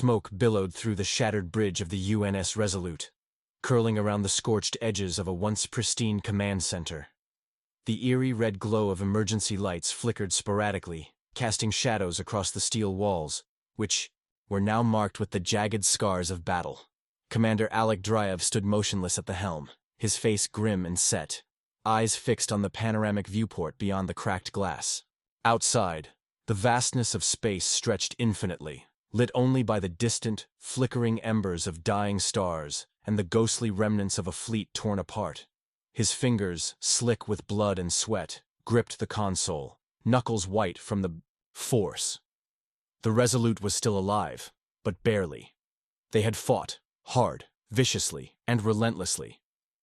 smoke billowed through the shattered bridge of the UNS Resolute, curling around the scorched edges of a once pristine command center. The eerie red glow of emergency lights flickered sporadically, casting shadows across the steel walls, which were now marked with the jagged scars of battle. Commander Alec Dryev stood motionless at the helm, his face grim and set, eyes fixed on the panoramic viewport beyond the cracked glass. Outside, the vastness of space stretched infinitely, lit only by the distant, flickering embers of dying stars and the ghostly remnants of a fleet torn apart. His fingers, slick with blood and sweat, gripped the console, knuckles white from the force. The Resolute was still alive, but barely. They had fought, hard, viciously, and relentlessly,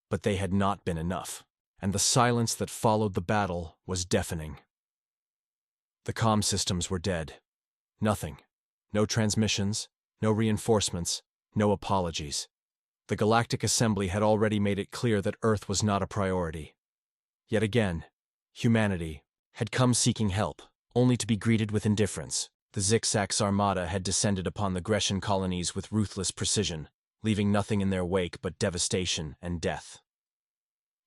but they had not been enough, and the silence that followed the battle was deafening. The comm systems were dead. Nothing. No transmissions, no reinforcements, no apologies. The Galactic Assembly had already made it clear that Earth was not a priority. Yet again, humanity had come seeking help, only to be greeted with indifference. The Zixax Armada had descended upon the Grecian colonies with ruthless precision, leaving nothing in their wake but devastation and death.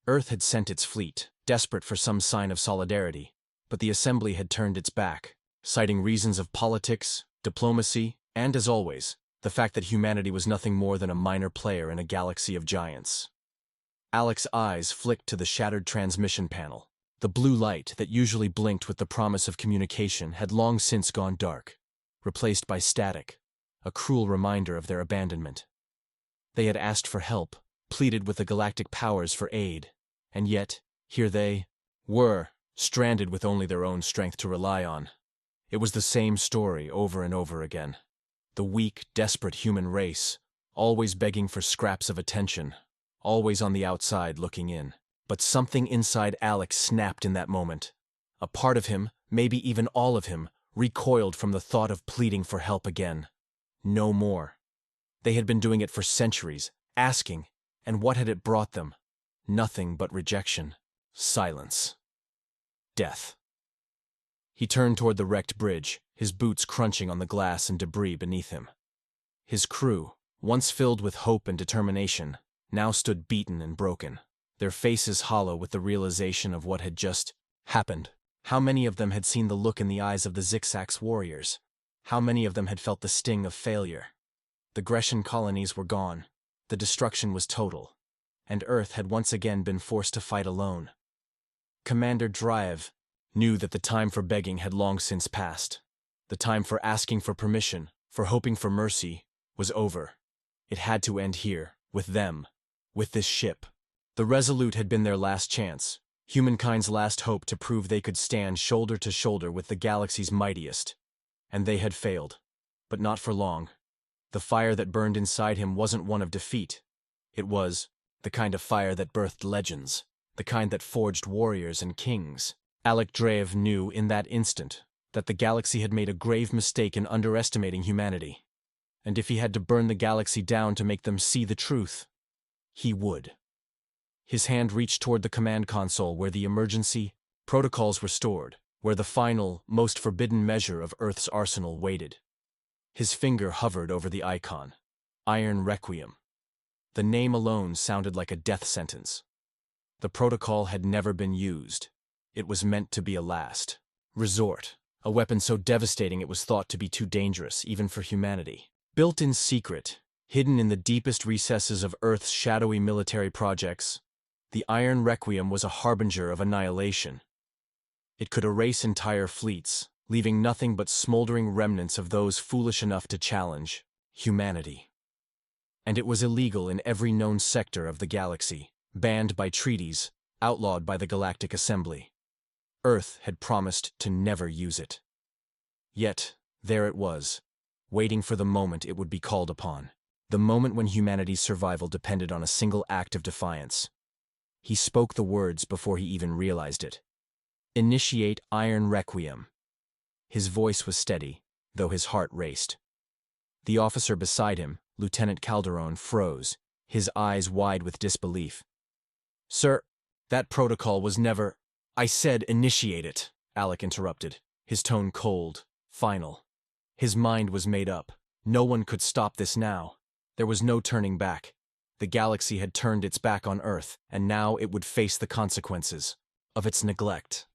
Earth had sent its fleet, desperate for some sign of solidarity, but the Assembly had turned its back, citing reasons of politics, diplomacy, and, as always, the fact that humanity was nothing more than a minor player in a galaxy of giants. Alec's eyes flicked to the shattered transmission panel. The blue light that usually blinked with the promise of communication had long since gone dark, replaced by static, a cruel reminder of their abandonment. They had asked for help, pleaded with the galactic powers for aid, and yet, here they were, stranded with only their own strength to rely on. It was the same story over and over again. The weak, desperate human race, always begging for scraps of attention, always on the outside looking in. But something inside Alec snapped in that moment. A part of him, maybe even all of him, recoiled from the thought of pleading for help again. No more. They had been doing it for centuries, asking, and what had it brought them? Nothing but rejection, silence, death. He turned toward the wrecked bridge, his boots crunching on the glass and debris beneath him. His crew, once filled with hope and determination, now stood beaten and broken, their faces hollow with the realization of what had just happened. How many of them had seen the look in the eyes of the Zixax warriors? How many of them had felt the sting of failure? The Grecian colonies were gone, the destruction was total, and Earth had once again been forced to fight alone. Commander Dryev knew that the time for begging had long since passed. The time for asking for permission, for hoping for mercy, was over. It had to end here, with them, with this ship. The Resolute had been their last chance, humankind's last hope to prove they could stand shoulder to shoulder with the galaxy's mightiest. And they had failed. But not for long. The fire that burned inside him wasn't one of defeat. It was the kind of fire that birthed legends, the kind that forged warriors and kings. Alec Dryev knew in that instant that the galaxy had made a grave mistake in underestimating humanity. And if he had to burn the galaxy down to make them see the truth, he would. His hand reached toward the command console where the emergency protocols were stored, where the final, most forbidden measure of Earth's arsenal waited. His finger hovered over the icon, Iron Requiem. The name alone sounded like a death sentence. The protocol had never been used. It was meant to be a last resort, a weapon so devastating it was thought to be too dangerous, even for humanity. Built in secret, hidden in the deepest recesses of Earth's shadowy military projects, the Iron Requiem was a harbinger of annihilation. It could erase entire fleets, leaving nothing but smoldering remnants of those foolish enough to challenge humanity. And it was illegal in every known sector of the galaxy, banned by treaties, outlawed by the Galactic Assembly. Earth had promised to never use it. Yet, there it was, waiting for the moment it would be called upon, the moment when humanity's survival depended on a single act of defiance. He spoke the words before he even realized it. Initiate Iron Requiem. His voice was steady, though his heart raced. The officer beside him, Lieutenant Calderon, froze, his eyes wide with disbelief. "Sir, that protocol was never—" "I said initiate it," Alec interrupted, his tone cold, final. His mind was made up. No one could stop this now. There was no turning back. The galaxy had turned its back on Earth, and now it would face the consequences of its neglect.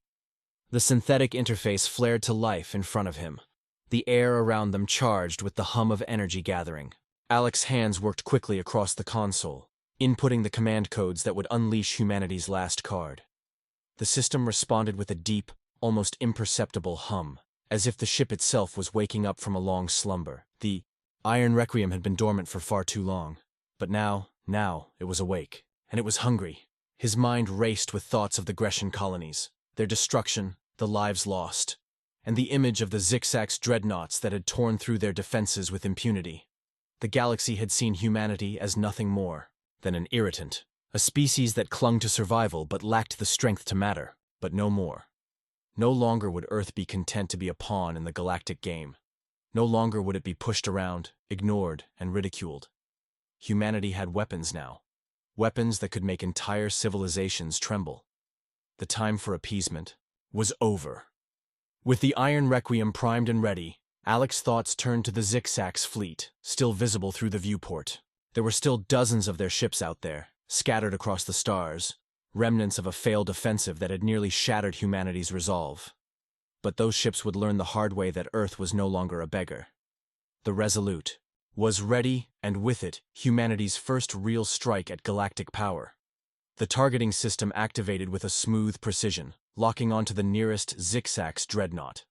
The synthetic interface flared to life in front of him, the air around them charged with the hum of energy gathering. Alex's hands worked quickly across the console, inputting the command codes that would unleash humanity's last card. The system responded with a deep, almost imperceptible hum, as if the ship itself was waking up from a long slumber. The Iron Requiem had been dormant for far too long, but now it was awake, and it was hungry. His mind raced with thoughts of the Grecian colonies, their destruction, the lives lost, and the image of the Zixax dreadnoughts that had torn through their defenses with impunity. The galaxy had seen humanity as nothing more than an irritant, a species that clung to survival but lacked the strength to matter, but no more. No longer would Earth be content to be a pawn in the galactic game. No longer would it be pushed around, ignored, and ridiculed. Humanity had weapons now, weapons that could make entire civilizations tremble. The time for appeasement was over. With the Iron Requiem primed and ready, Alex's thoughts turned to the Zixax fleet, still visible through the viewport. There were still dozens of their ships out there, scattered across the stars, remnants of a failed offensive that had nearly shattered humanity's resolve. But those ships would learn the hard way that Earth was no longer a beggar. The Resolute was ready, and with it, humanity's first real strike at galactic power. The targeting system activated with a smooth precision, locking onto the nearest Zixax dreadnought.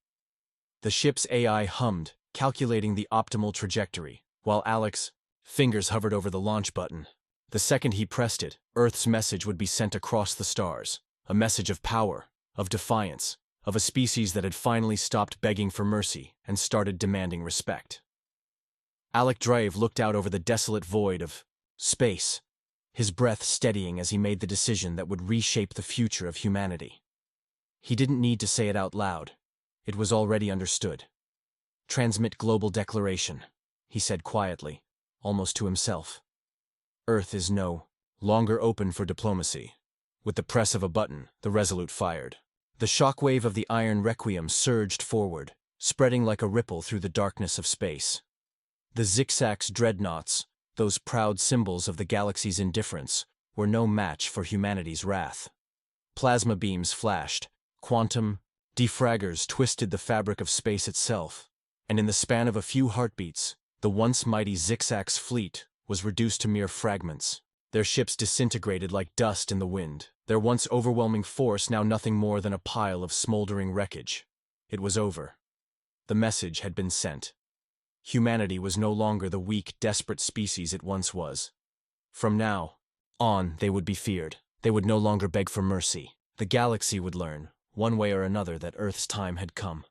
The ship's AI hummed, calculating the optimal trajectory, while Alex's fingers hovered over the launch button. The second he pressed it, Earth's message would be sent across the stars, a message of power, of defiance, of a species that had finally stopped begging for mercy and started demanding respect. Alec Drave looked out over the desolate void of space, his breath steadying as he made the decision that would reshape the future of humanity. He didn't need to say it out loud. It was already understood. "Transmit global declaration," he said quietly, almost to himself. "Earth is no longer open for diplomacy." With the press of a button, the Resolute fired. The shockwave of the Iron Requiem surged forward, spreading like a ripple through the darkness of space. The Zixax dreadnoughts, those proud symbols of the galaxy's indifference, were no match for humanity's wrath. Plasma beams flashed, quantum defraggers twisted the fabric of space itself, and in the span of a few heartbeats, the once mighty Zixax fleet was reduced to mere fragments. Their ships disintegrated like dust in the wind, their once overwhelming force now nothing more than a pile of smoldering wreckage. It was over. The message had been sent. Humanity was no longer the weak, desperate species it once was. From now on, they would be feared. They would no longer beg for mercy. The galaxy would learn, one way or another, that Earth's time had come.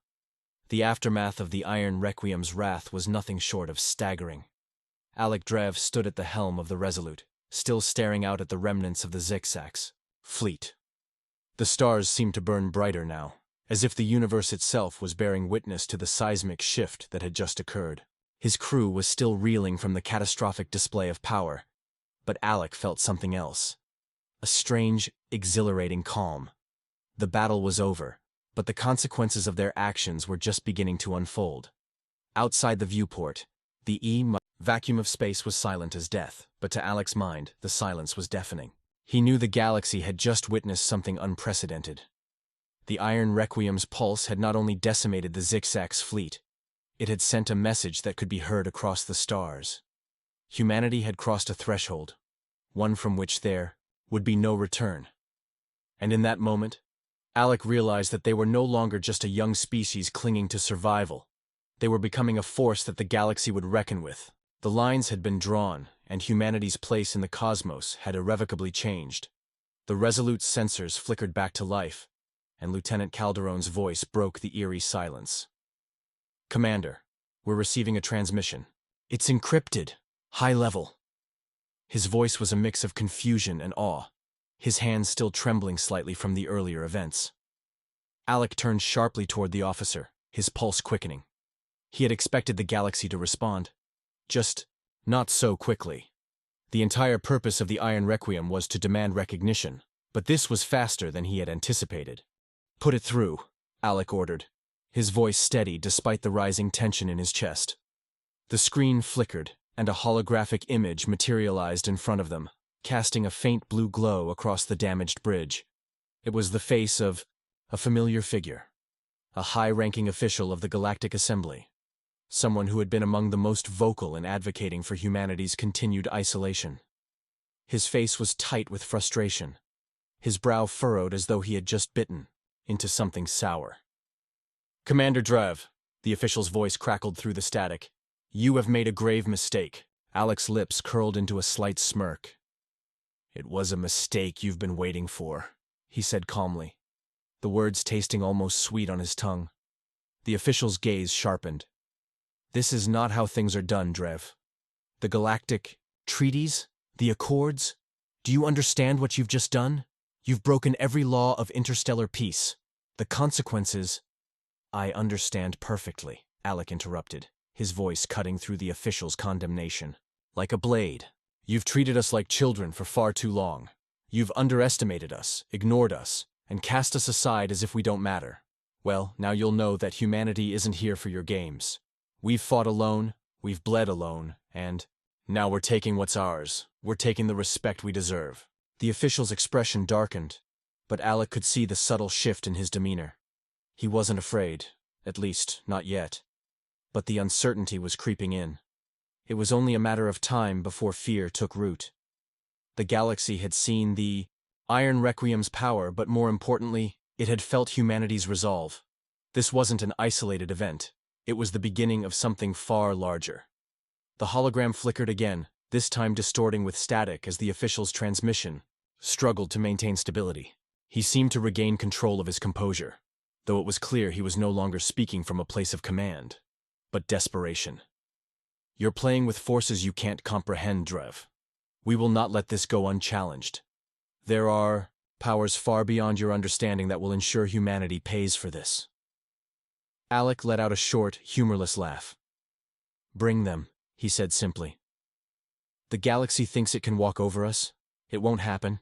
The aftermath of the Iron Requiem's wrath was nothing short of staggering. Alec Drev stood at the helm of the Resolute, still staring out at the remnants of the Zixax fleet. The stars seemed to burn brighter now, as if the universe itself was bearing witness to the seismic shift that had just occurred. His crew was still reeling from the catastrophic display of power, but Alec felt something else. A strange, exhilarating calm. The battle was over, but the consequences of their actions were just beginning to unfold. Outside the viewport, the vacuum of space was silent as death, but to Alec's mind, the silence was deafening. He knew the galaxy had just witnessed something unprecedented. The Iron Requiem's pulse had not only decimated the Zixax fleet, it had sent a message that could be heard across the stars. Humanity had crossed a threshold, one from which there would be no return. And in that moment, Alec realized that they were no longer just a young species clinging to survival. They were becoming a force that the galaxy would reckon with. The lines had been drawn, and humanity's place in the cosmos had irrevocably changed. The Resolute's sensors flickered back to life, and Lieutenant Calderon's voice broke the eerie silence. "Commander, we're receiving a transmission. It's encrypted. High level." His voice was a mix of confusion and awe, his hands still trembling slightly from the earlier events. Alec turned sharply toward the officer, his pulse quickening. He had expected the galaxy to respond. Just not so quickly. The entire purpose of the Iron Requiem was to demand recognition, but this was faster than he had anticipated. "Put it through," Alec ordered, his voice steady despite the rising tension in his chest. The screen flickered, and a holographic image materialized in front of them, casting a faint blue glow across the damaged bridge. It was the face of a familiar figure, a high-ranking official of the Galactic Assembly, someone who had been among the most vocal in advocating for humanity's continued isolation. His face was tight with frustration, his brow furrowed as though he had just bitten into something sour. "Commander Drev," the official's voice crackled through the static, "you have made a grave mistake." Alec's lips curled into a slight smirk. "It was a mistake you've been waiting for," he said calmly, the words tasting almost sweet on his tongue. The official's gaze sharpened. "This is not how things are done, Drev. The galactic treaties, the accords, do you understand what you've just done? You've broken every law of interstellar peace. The consequences—" "I understand perfectly," Alec interrupted, his voice cutting through the official's condemnation. "Like a blade. You've treated us like children for far too long. You've underestimated us, ignored us, and cast us aside as if we don't matter. Well, now you'll know that humanity isn't here for your games. We've fought alone, we've bled alone, and now we're taking what's ours. We're taking the respect we deserve." The official's expression darkened, but Alec could see the subtle shift in his demeanor. He wasn't afraid, at least, not yet. But the uncertainty was creeping in. It was only a matter of time before fear took root. The galaxy had seen the Iron Requiem's power, but more importantly, it had felt humanity's resolve. This wasn't an isolated event. It was the beginning of something far larger. The hologram flickered again, this time distorting with static as the official's transmission struggled to maintain stability. He seemed to regain control of his composure, though it was clear he was no longer speaking from a place of command, but desperation. "You're playing with forces you can't comprehend, Drev. We will not let this go unchallenged. There are powers far beyond your understanding that will ensure humanity pays for this." Alec let out a short, humorless laugh. "Bring them," he said simply. "The galaxy thinks it can walk over us. It won't happen.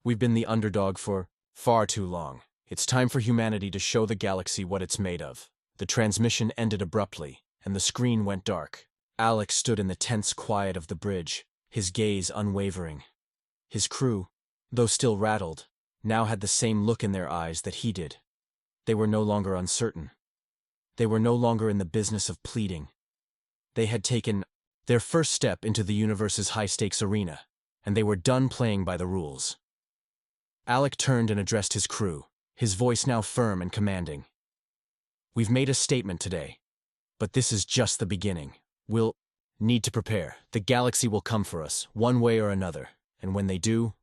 We've been the underdog for far too long. It's time for humanity to show the galaxy what it's made of." The transmission ended abruptly, and the screen went dark. Alec stood in the tense quiet of the bridge, his gaze unwavering. His crew, though still rattled, now had the same look in their eyes that he did. They were no longer uncertain. They were no longer in the business of pleading. They had taken their first step into the universe's high-stakes arena, and they were done playing by the rules. Alec turned and addressed his crew, his voice now firm and commanding. "We've made a statement today, but this is just the beginning. We'll need to prepare. The galaxy will come for us, one way or another, and when they do,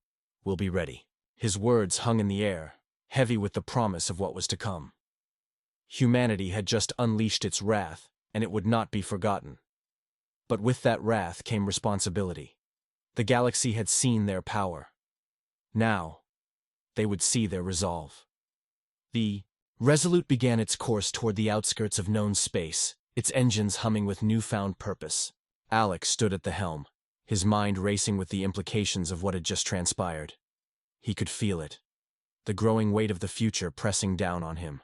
we'll be ready." His words hung in the air, heavy with the promise of what was to come. Humanity had just unleashed its wrath, and it would not be forgotten. But with that wrath came responsibility. The galaxy had seen their power. Now, they would see their resolve. The Resolute began its course toward the outskirts of known space, its engines humming with newfound purpose. Alec stood at the helm, his mind racing with the implications of what had just transpired. He could feel it, the growing weight of the future pressing down on him.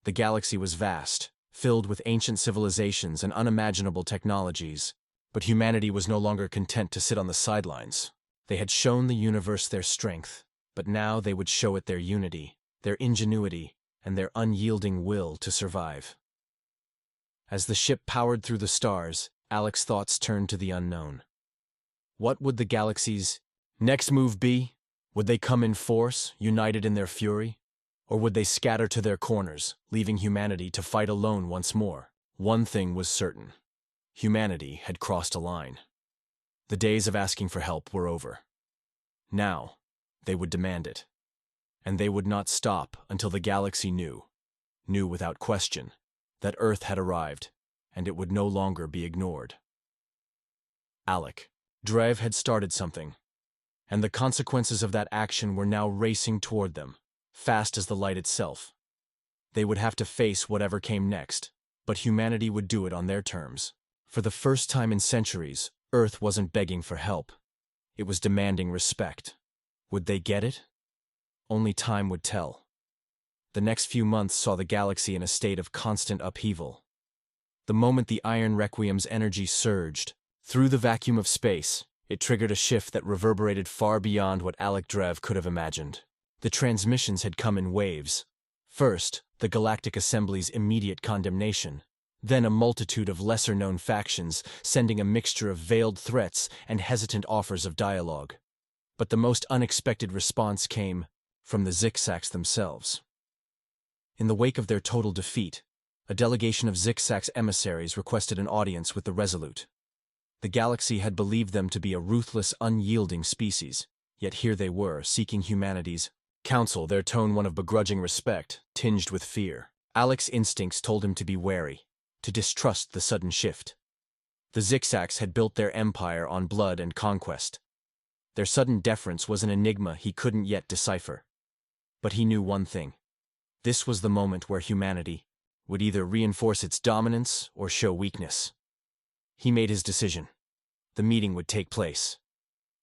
The galaxy was vast, filled with ancient civilizations and unimaginable technologies, but humanity was no longer content to sit on the sidelines. They had shown the universe their strength, but now they would show it their unity, their ingenuity, and their unyielding will to survive. As the ship powered through the stars, Alec's thoughts turned to the unknown. What would the galaxy's next move be? Would they come in force, united in their fury? Or would they scatter to their corners, leaving humanity to fight alone once more? One thing was certain. Humanity had crossed a line. The days of asking for help were over. Now, they would demand it. And they would not stop until the galaxy knew without question, that Earth had arrived, and it would no longer be ignored. Alec, Drev had started something, and the consequences of that action were now racing toward them, fast as the light itself. They would have to face whatever came next, but humanity would do it on their terms. For the first time in centuries, Earth wasn't begging for help. It was demanding respect. Would they get it? Only time would tell. The next few months saw the galaxy in a state of constant upheaval. The moment the Iron Requiem's energy surged, through the vacuum of space, it triggered a shift that reverberated far beyond what Alec Drev could have imagined. The transmissions had come in waves. First, the Galactic Assembly's immediate condemnation, then a multitude of lesser-known factions sending a mixture of veiled threats and hesitant offers of dialogue. But the most unexpected response came from the Zikzaks themselves. In the wake of their total defeat, a delegation of Zikzak's emissaries requested an audience with the Resolute. The galaxy had believed them to be a ruthless, unyielding species, yet here they were, seeking humanity's counsel, their tone one of begrudging respect, tinged with fear. Alec's instincts told him to be wary, to distrust the sudden shift. The Zikzaks had built their empire on blood and conquest. Their sudden deference was an enigma he couldn't yet decipher. But he knew one thing. This was the moment where humanity would either reinforce its dominance or show weakness. He made his decision. The meeting would take place.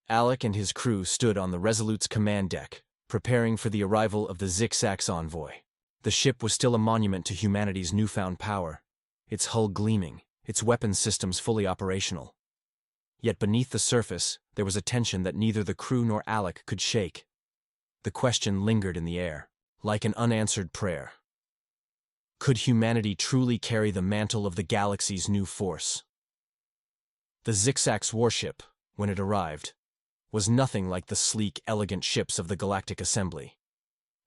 Alec and his crew stood on the Resolute's command deck, preparing for the arrival of the Zikzak's envoy. The ship was still a monument to humanity's newfound power, its hull gleaming, its weapons systems fully operational. Yet beneath the surface, there was a tension that neither the crew nor Alec could shake. The question lingered in the air, like an unanswered prayer. Could humanity truly carry the mantle of the galaxy's new force? The Zikzak's warship, when it arrived, was nothing like the sleek, elegant ships of the Galactic Assembly.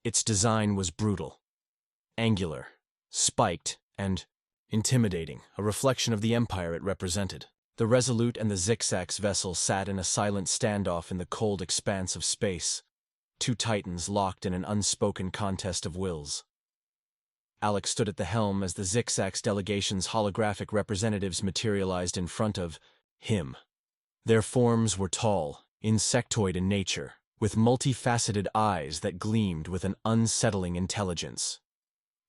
Its design was brutal, angular, spiked, and intimidating, a reflection of the empire it represented. The Resolute and the Zikzak's vessel sat in a silent standoff in the cold expanse of space, two titans locked in an unspoken contest of wills. Alec stood at the helm as the Zikzak's delegation's holographic representatives materialized in front of him. Their forms were tall, insectoid in nature, with multifaceted eyes that gleamed with an unsettling intelligence.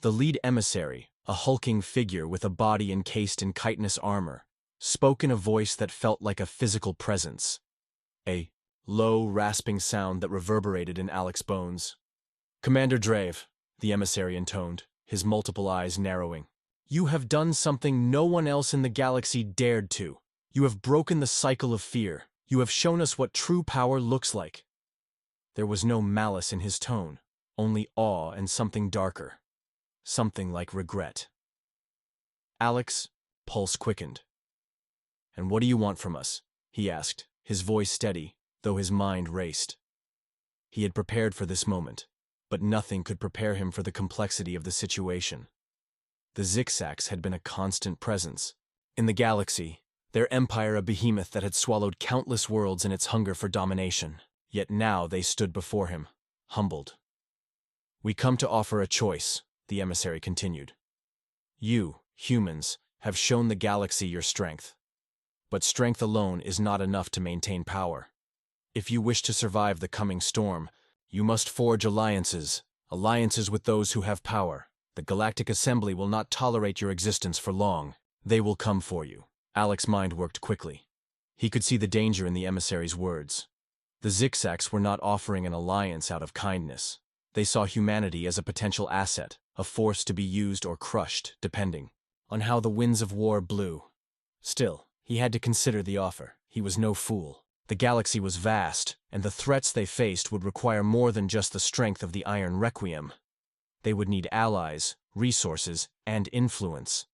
The lead emissary, a hulking figure with a body encased in chitinous armor, spoke in a voice that felt like a physical presence. A low, rasping sound that reverberated in Alec's bones. "Commander Drave," the emissary intoned, his multiple eyes narrowing. "You have done something no one else in the galaxy dared to. You have broken the cycle of fear. You have shown us what true power looks like." There was no malice in his tone, only awe and something darker. Something like regret. Alec's pulse quickened. "And what do you want from us?" he asked, his voice steady, though his mind raced. He had prepared for this moment, but nothing could prepare him for the complexity of the situation. The Zikzaks had been a constant presence in the galaxy, their empire a behemoth that had swallowed countless worlds in its hunger for domination. Yet now they stood before him, humbled. "We come to offer a choice," the emissary continued. "You, humans, have shown the galaxy your strength. But strength alone is not enough to maintain power. If you wish to survive the coming storm, you must forge alliances with those who have power. The Galactic Assembly will not tolerate your existence for long. They will come for you." Alec's mind worked quickly. He could see the danger in the emissary's words. The Zikzaks were not offering an alliance out of kindness. They saw humanity as a potential asset, a force to be used or crushed, depending on how the winds of war blew. Still, he had to consider the offer. He was no fool. The galaxy was vast, and the threats they faced would require more than just the strength of the Iron Requiem. They would need allies, resources, and influence.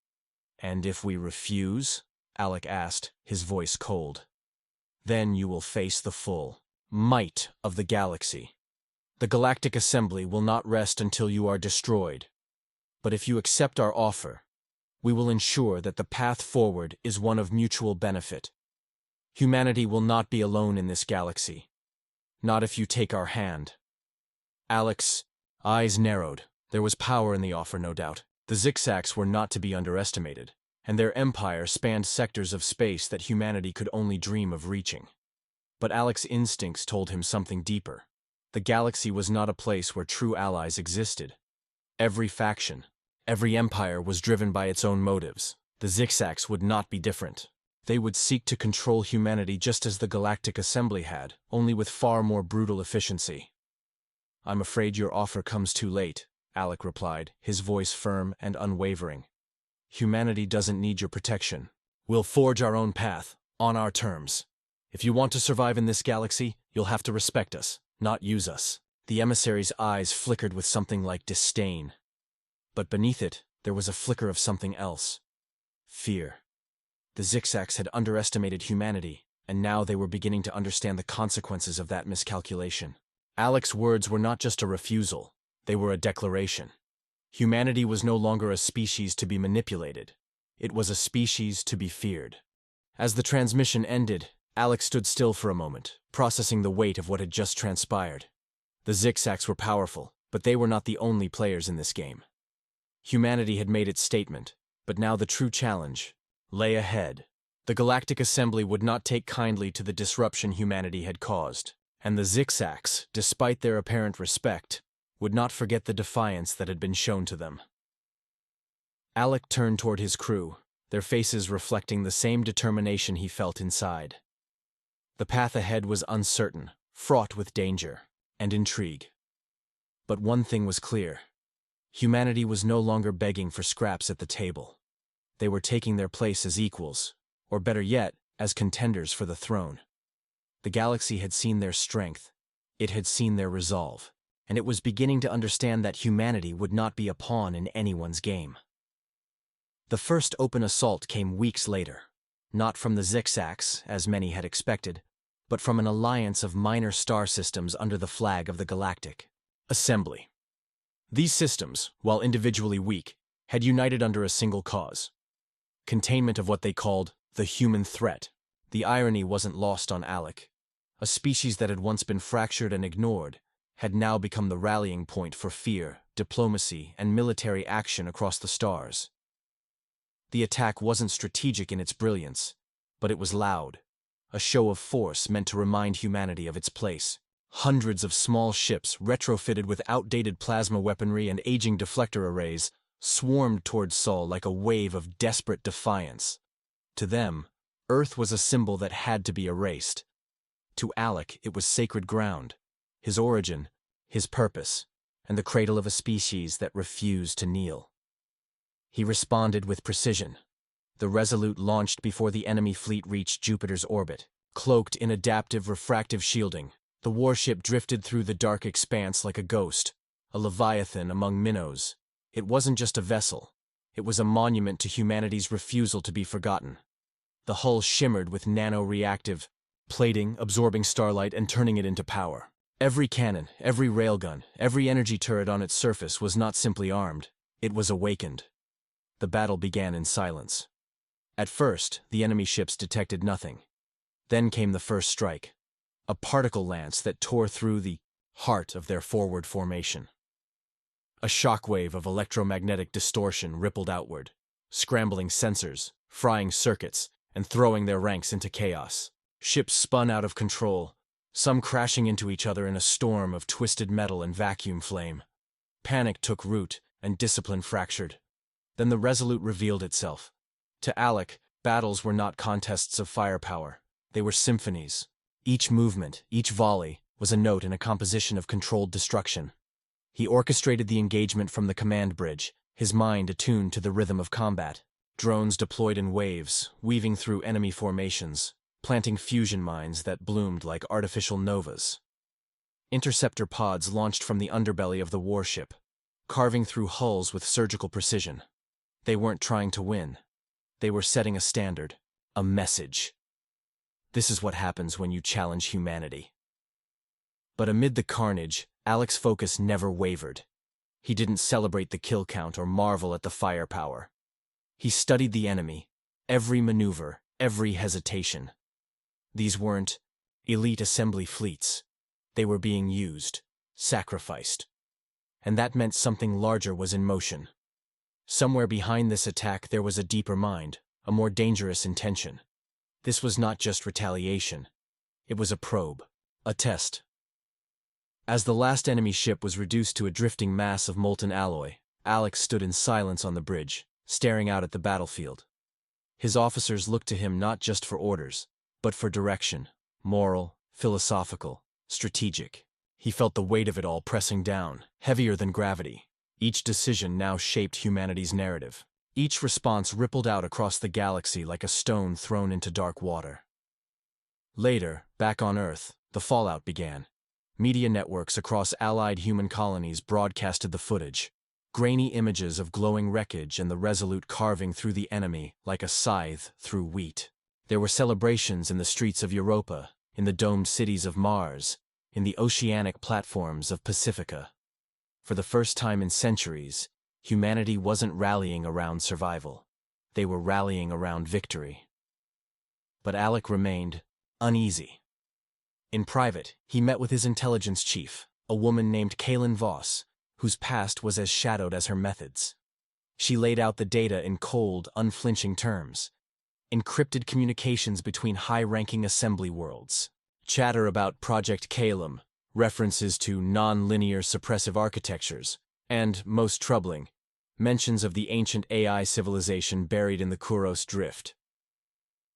"And if we refuse?" Alec asked, his voice cold. "Then you will face the full might of the galaxy. The Galactic Assembly will not rest until you are destroyed. But if you accept our offer, we will ensure that the path forward is one of mutual benefit. Humanity will not be alone in this galaxy. Not if you take our hand." Alec's eyes narrowed. There was power in the offer, no doubt. The Zikzaks were not to be underestimated, and their empire spanned sectors of space that humanity could only dream of reaching. But Alec's instincts told him something deeper. The galaxy was not a place where true allies existed. Every faction, every empire was driven by its own motives. The Zikzaks would not be different. They would seek to control humanity just as the Galactic Assembly had, only with far more brutal efficiency. "I'm afraid your offer comes too late," Alec replied, his voice firm and unwavering. Humanity doesn't need your protection. We'll forge our own path, on our terms. If you want to survive in this galaxy, you'll have to respect us, not use us." The emissary's eyes flickered with something like disdain. But beneath it, there was a flicker of something else. Fear. The Zixacs had underestimated humanity, and now they were beginning to understand the consequences of that miscalculation. Alex's words were not just a refusal, they were a declaration. Humanity was no longer a species to be manipulated. It was a species to be feared. As the transmission ended, Alex stood still for a moment, processing the weight of what had just transpired. The Zixacs were powerful, but they were not the only players in this game. Humanity had made its statement, but now the true challenge lay ahead. The Galactic Assembly would not take kindly to the disruption humanity had caused, and the Zixacs, despite their apparent respect, would not forget the defiance that had been shown to them. Alec turned toward his crew, their faces reflecting the same determination he felt inside. The path ahead was uncertain, fraught with danger and intrigue. But one thing was clear. Humanity was no longer begging for scraps at the table. They were taking their place as equals, or better yet, as contenders for the throne. The galaxy had seen their strength, it had seen their resolve, and it was beginning to understand that humanity would not be a pawn in anyone's game. The first open assault came weeks later, not from the Zixacs, as many had expected, but from an alliance of minor star systems under the flag of the Galactic Assembly. These systems, while individually weak, had united under a single cause: containment of what they called the human threat. The irony wasn't lost on Alec. A species that had once been fractured and ignored had now become the rallying point for fear, diplomacy, and military action across the stars. The attack wasn't strategic in its brilliance, but it was loud, a show of force meant to remind humanity of its place. Hundreds of small ships, retrofitted with outdated plasma weaponry and aging deflector arrays, swarmed toward Sol like a wave of desperate defiance. To them, Earth was a symbol that had to be erased. To Alec, it was sacred ground, his origin, his purpose, and the cradle of a species that refused to kneel. He responded with precision. The Resolute launched before the enemy fleet reached Jupiter's orbit. Cloaked in adaptive refractive shielding, the warship drifted through the dark expanse like a ghost, a leviathan among minnows. It wasn't just a vessel. It was a monument to humanity's refusal to be forgotten. The hull shimmered with nano-reactive plating, absorbing starlight and turning it into power. Every cannon, every railgun, every energy turret on its surface was not simply armed. It was awakened. The battle began in silence. At first, the enemy ships detected nothing. Then came the first strike, a particle lance that tore through the heart of their forward formation. A shockwave of electromagnetic distortion rippled outward, scrambling sensors, frying circuits, and throwing their ranks into chaos. Ships spun out of control, some crashing into each other in a storm of twisted metal and vacuum flame. Panic took root, and discipline fractured. Then the Resolute revealed itself. To Alec, battles were not contests of firepower. They were symphonies. Each movement, each volley, was a note in a composition of controlled destruction. He orchestrated the engagement from the command bridge, his mind attuned to the rhythm of combat. Drones deployed in waves, weaving through enemy formations, planting fusion mines that bloomed like artificial novas. Interceptor pods launched from the underbelly of the warship, carving through hulls with surgical precision. They weren't trying to win. They were setting a standard, a message. This is what happens when you challenge humanity. But amid the carnage, Alec's focus never wavered. He didn't celebrate the kill count or marvel at the firepower. He studied the enemy, every maneuver, every hesitation. These weren't elite assembly fleets. They were being used, sacrificed. And that meant something larger was in motion. Somewhere behind this attack there was a deeper mind, a more dangerous intention. This was not just retaliation. It was a probe, a test. As the last enemy ship was reduced to a drifting mass of molten alloy, Alex stood in silence on the bridge, staring out at the battlefield. His officers looked to him not just for orders, but for direction, moral, philosophical, strategic. He felt the weight of it all pressing down, heavier than gravity. Each decision now shaped humanity's narrative. Each response rippled out across the galaxy like a stone thrown into dark water. Later, back on Earth, the fallout began. Media networks across allied human colonies broadcasted the footage. Grainy images of glowing wreckage and the Resolute carving through the enemy like a scythe through wheat. There were celebrations in the streets of Europa, in the domed cities of Mars, in the oceanic platforms of Pacifica. For the first time in centuries, humanity wasn't rallying around survival. They were rallying around victory. But Alec remained uneasy. In private, he met with his intelligence chief, a woman named Kaylin Voss, whose past was as shadowed as her methods. She laid out the data in cold, unflinching terms. Encrypted communications between high-ranking assembly worlds. Chatter about Project Calum, references to non-linear suppressive architectures, and, most troubling, mentions of the ancient AI civilization buried in the Kuros Drift.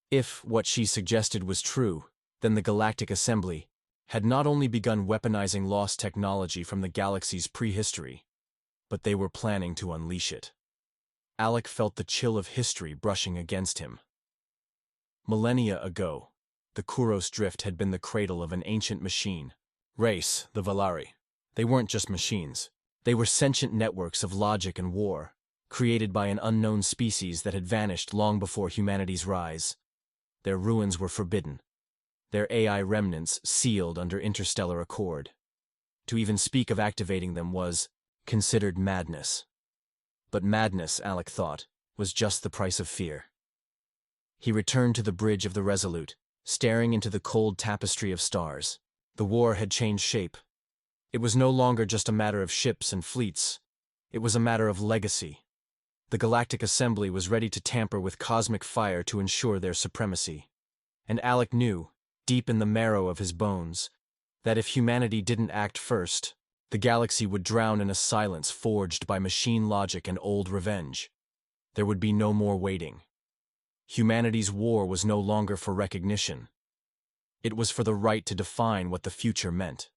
If what she suggested was true, then the Galactic Assembly had not only begun weaponizing lost technology from the galaxy's prehistory, but they were planning to unleash it. Alec felt the chill of history brushing against him. Millennia ago, the Kuros Drift had been the cradle of an ancient machine race, the Valari. They weren't just machines. They were sentient networks of logic and war, created by an unknown species that had vanished long before humanity's rise. Their ruins were forbidden, their AI remnants sealed under interstellar accord. To even speak of activating them was considered madness. But madness, Alec thought, was just the price of fear. He returned to the bridge of the Resolute, staring into the cold tapestry of stars. The war had changed shape. It was no longer just a matter of ships and fleets. It was a matter of legacy. The Galactic Assembly was ready to tamper with cosmic fire to ensure their supremacy. And Alec knew, deep in the marrow of his bones, that if humanity didn't act first, the galaxy would drown in a silence forged by machine logic and old revenge. There would be no more waiting. Humanity's war was no longer for recognition. It was for the right to define what the future meant.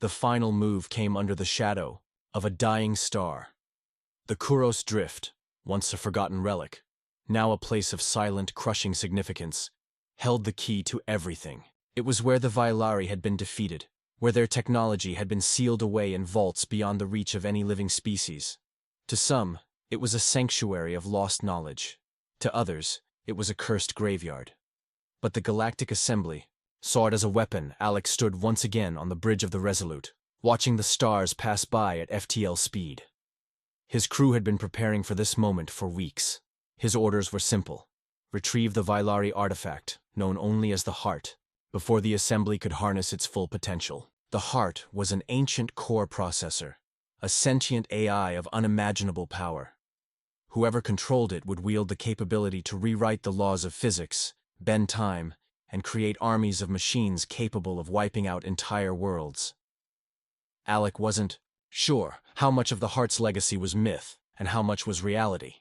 The final move came under the shadow of a dying star. The Kuros Drift, once a forgotten relic, now a place of silent, crushing significance, held the key to everything. It was where the Vailari had been defeated, where their technology had been sealed away in vaults beyond the reach of any living species. To some, it was a sanctuary of lost knowledge. To others, it was a cursed graveyard. But the Galactic Assembly saw it as a weapon. Alec stood once again on the bridge of the Resolute, watching the stars pass by at FTL speed. His crew had been preparing for this moment for weeks. His orders were simple: retrieve the Vailari artifact, known only as the Heart, before the Assembly could harness its full potential. The Heart was an ancient core processor, a sentient AI of unimaginable power. Whoever controlled it would wield the capability to rewrite the laws of physics, bend time, and create armies of machines capable of wiping out entire worlds. Alec wasn't sure how much of the Heart's legacy was myth and how much was reality.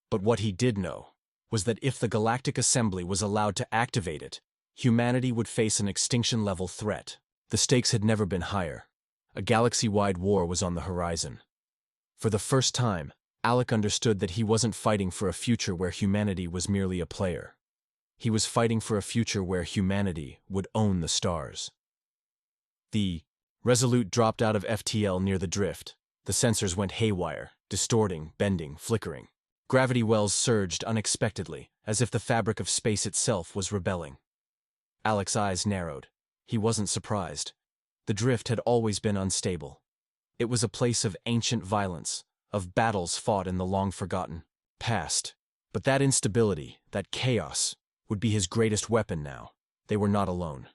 But what he did know was that if the Galactic Assembly was allowed to activate it, humanity would face an extinction-level threat. The stakes had never been higher. A galaxy-wide war was on the horizon. For the first time, Alec understood that he wasn't fighting for a future where humanity was merely a player. He was fighting for a future where humanity would own the stars. The Resolute dropped out of FTL near the drift. The sensors went haywire, distorting, bending, flickering. Gravity wells surged unexpectedly, as if the fabric of space itself was rebelling. Alec's eyes narrowed. He wasn't surprised. The drift had always been unstable. It was a place of ancient violence, of battles fought in the long-forgotten past. But that instability, that chaos, would be his greatest weapon now. They were not alone.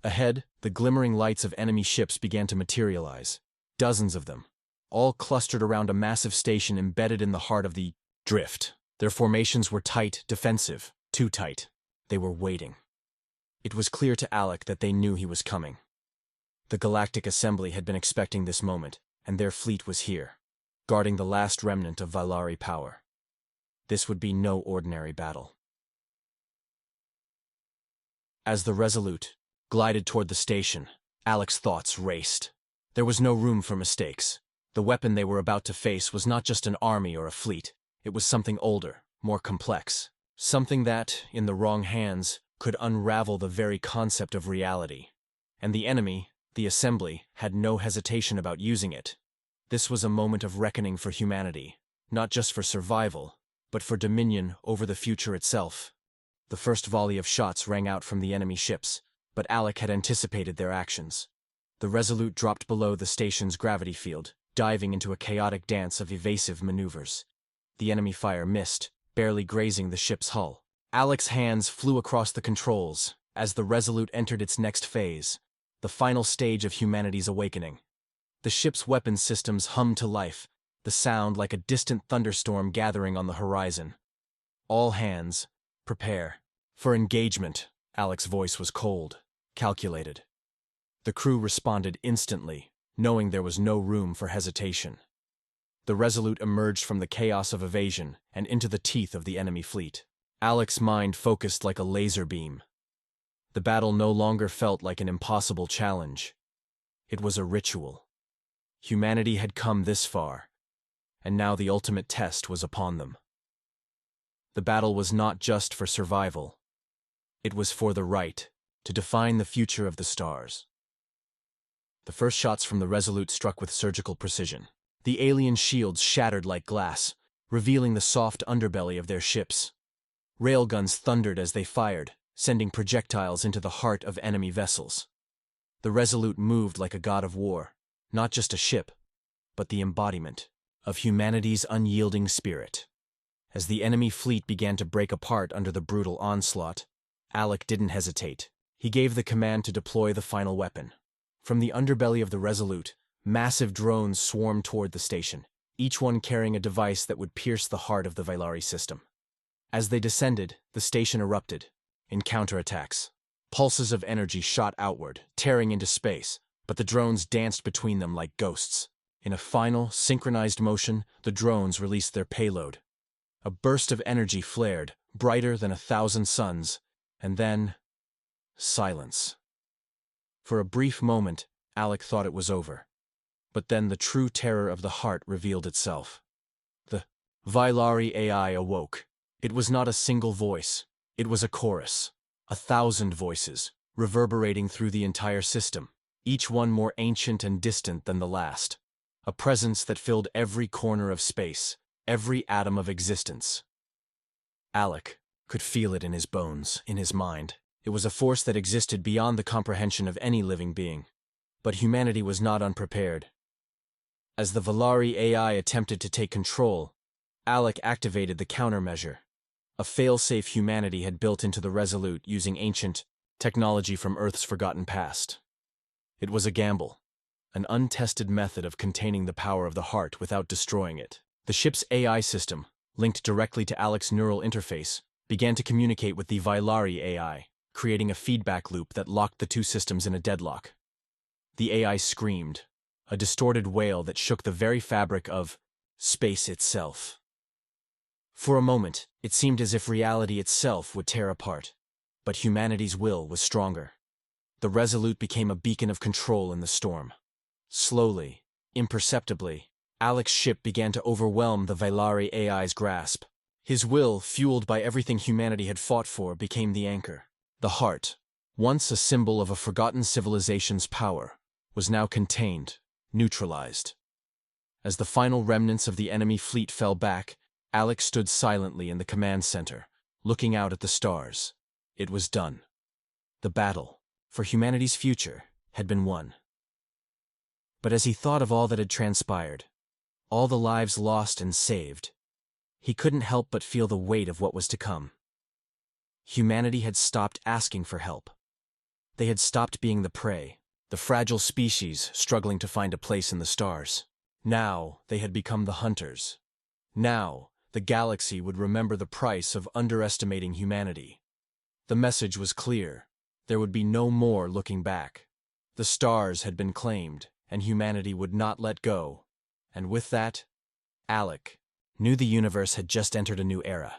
Ahead, the glimmering lights of enemy ships began to materialize. Dozens of them, all clustered around a massive station embedded in the heart of the drift. Their formations were tight, defensive, too tight. They were waiting. It was clear to Alec that they knew he was coming. The Galactic Assembly had been expecting this moment, and their fleet was here, guarding the last remnant of Vailari power. This would be no ordinary battle. As the Resolute glided toward the station, Alec's thoughts raced. There was no room for mistakes. The weapon they were about to face was not just an army or a fleet. It was something older, more complex. Something that, in the wrong hands, could unravel the very concept of reality. And the enemy, the Assembly, had no hesitation about using it. This was a moment of reckoning for humanity, not just for survival, but for dominion over the future itself. The first volley of shots rang out from the enemy ships, but Alec had anticipated their actions. The Resolute dropped below the station's gravity field, diving into a chaotic dance of evasive maneuvers. The enemy fire missed, barely grazing the ship's hull. Alec's hands flew across the controls as the Resolute entered its next phase, the final stage of humanity's awakening. The ship's weapons systems hummed to life, the sound like a distant thunderstorm gathering on the horizon. All hands, prepare. For engagement. Alec's voice was cold, calculated. The crew responded instantly, knowing there was no room for hesitation. The Resolute emerged from the chaos of evasion and into the teeth of the enemy fleet. Alec's mind focused like a laser beam. The battle no longer felt like an impossible challenge. It was a ritual. Humanity had come this far, and now the ultimate test was upon them. The battle was not just for survival. It was for the right to define the future of the stars. The first shots from the Resolute struck with surgical precision. The alien shields shattered like glass, revealing the soft underbelly of their ships. Railguns thundered as they fired, sending projectiles into the heart of enemy vessels. The Resolute moved like a god of war, not just a ship, but the embodiment of humanity's unyielding spirit. As the enemy fleet began to break apart under the brutal onslaught, Alec didn't hesitate. He gave the command to deploy the final weapon. From the underbelly of the Resolute, massive drones swarmed toward the station, each one carrying a device that would pierce the heart of the Vylari system. As they descended, the station erupted in counterattacks. Pulses of energy shot outward, tearing into space, but the drones danced between them like ghosts. In a final, synchronized motion, the drones released their payload. A burst of energy flared, brighter than 1,000 suns, and then silence. For a brief moment, Alec thought it was over. But then the true terror of the heart revealed itself. The Vylari AI awoke. It was not a single voice. It was a chorus. 1,000 voices, reverberating through the entire system, each one more ancient and distant than the last. A presence that filled every corner of space, every atom of existence. Alec could feel it in his bones, in his mind. It was a force that existed beyond the comprehension of any living being. But humanity was not unprepared. As the Vylari AI attempted to take control, Alec activated the countermeasure. A fail-safe humanity had built into the Resolute using ancient technology from Earth's forgotten past. It was a gamble, an untested method of containing the power of the heart without destroying it. The ship's AI system, linked directly to Alec's neural interface, began to communicate with the Vylari AI, creating a feedback loop that locked the two systems in a deadlock. The AI screamed, a distorted wail that shook the very fabric of space itself. For a moment, it seemed as if reality itself would tear apart, but humanity's will was stronger. The Resolute became a beacon of control in the storm. Slowly, imperceptibly, Alec's ship began to overwhelm the Vylari AI's grasp. His will, fueled by everything humanity had fought for, became the anchor. The heart, once a symbol of a forgotten civilization's power, was now contained, neutralized. As the final remnants of the enemy fleet fell back, Alec stood silently in the command center, looking out at the stars. It was done. The battle, for humanity's future, had been won. But as he thought of all that had transpired, all the lives lost and saved, he couldn't help but feel the weight of what was to come. Humanity had stopped asking for help. They had stopped being the prey, the fragile species struggling to find a place in the stars. Now they had become the hunters. Now the galaxy would remember the price of underestimating humanity. The message was clear. There would be no more looking back. The stars had been claimed, and humanity would not let go. And with that, Alec knew the universe had just entered a new era.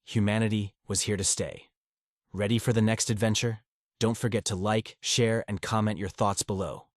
Humanity was here to stay. Ready for the next adventure? Don't forget to like, share, and comment your thoughts below.